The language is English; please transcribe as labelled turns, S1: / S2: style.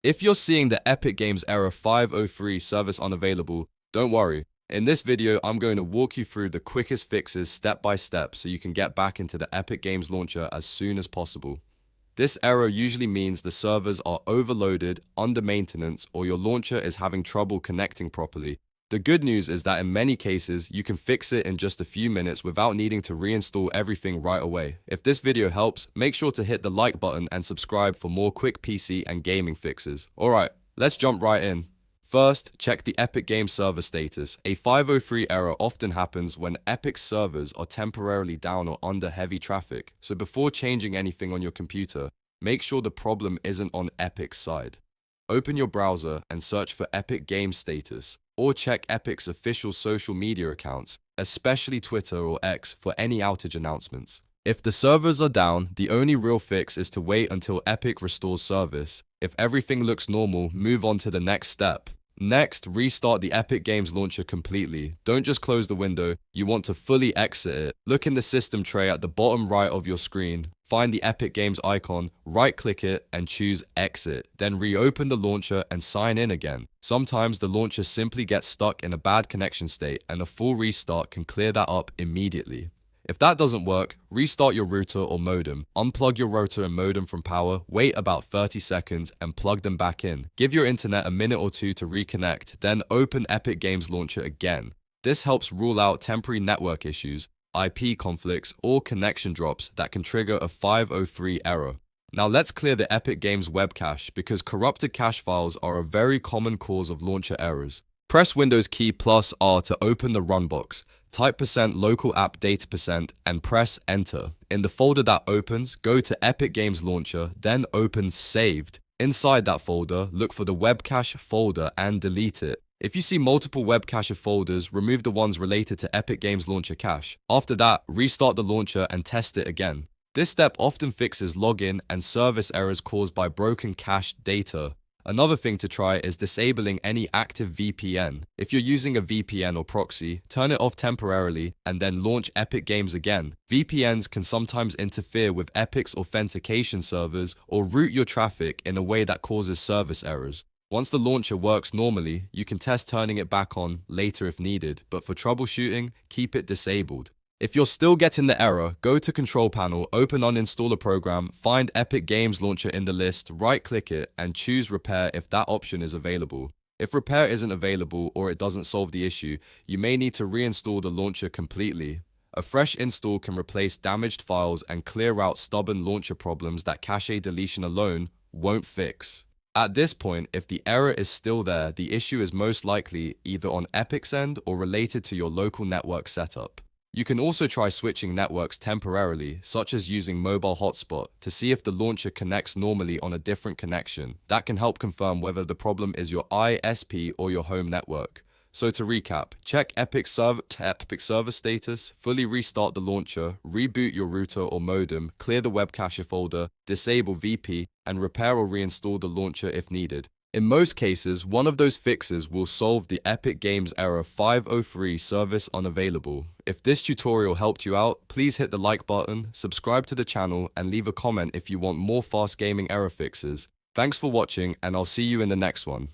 S1: If you're seeing the Epic Games error 503 service unavailable, don't worry. In this video, I'm going to walk you through the quickest fixes step by step so you can get back into the Epic Games launcher as soon as possible. This error usually means the servers are overloaded, under maintenance, or your launcher is having trouble connecting properly. The good news is that in many cases, you can fix it in just a few minutes without needing to reinstall everything right away. If this video helps, make sure to hit the like button and subscribe for more quick PC and gaming fixes. Alright, let's jump right in. First, check the Epic Games server status. A 503 error often happens when Epic's servers are temporarily down or under heavy traffic, so before changing anything on your computer, make sure the problem isn't on Epic's side. Open your browser and search for Epic Games status, or check Epic's official social media accounts, especially Twitter or X, for any outage announcements. If the servers are down, the only real fix is to wait until Epic restores service. If everything looks normal, move on to the next step. Next, restart the Epic Games launcher completely. Don't just close the window, you want to fully exit it. Look in the system tray at the bottom right of your screen. Find the Epic Games icon, right-click it, and choose Exit. Then reopen the launcher and sign in again. Sometimes the launcher simply gets stuck in a bad connection state, and a full restart can clear that up immediately. If that doesn't work, restart your router or modem. Unplug your router and modem from power, wait about 30 seconds, and plug them back in. Give your internet a minute or two to reconnect, then open Epic Games Launcher again. This helps rule out temporary network issues, IP conflicts, or connection drops that can trigger a 503 error. Now let's clear the Epic Games web cache, because corrupted cache files are a very common cause of launcher errors. Press Windows key plus R to open the run box. Type %local app data % and press enter. In the folder that opens, go to Epic Games Launcher, then open Saved. Inside that folder, look for the web cache folder and delete it. If you see multiple web cache folders, remove the ones related to Epic Games Launcher cache. After that, restart the launcher and test it again. This step often fixes login and service errors caused by broken cache data. Another thing to try is disabling any active VPN. If you're using a VPN or proxy, turn it off temporarily and then launch Epic Games again. VPNs can sometimes interfere with Epic's authentication servers or route your traffic in a way that causes service errors. Once the launcher works normally, you can test turning it back on later if needed, but for troubleshooting, keep it disabled. If you're still getting the error, go to Control Panel, open Uninstall a program, find Epic Games Launcher in the list, right-click it, and choose Repair if that option is available. If Repair isn't available or it doesn't solve the issue, you may need to reinstall the launcher completely. A fresh install can replace damaged files and clear out stubborn launcher problems that cache deletion alone won't fix. At this point, if the error is still there, the issue is most likely either on Epic's end or related to your local network setup. You can also try switching networks temporarily, such as using mobile hotspot, to see if the launcher connects normally on a different connection. That can help confirm whether the problem is your ISP or your home network. So to recap, check Epic server status, fully restart the launcher, reboot your router or modem, clear the web cache folder, disable VP, and repair or reinstall the launcher if needed. In most cases, one of those fixes will solve the Epic Games error 503 service unavailable. If this tutorial helped you out, please hit the like button, subscribe to the channel, and leave a comment if you want more fast gaming error fixes. Thanks for watching, and I'll see you in the next one.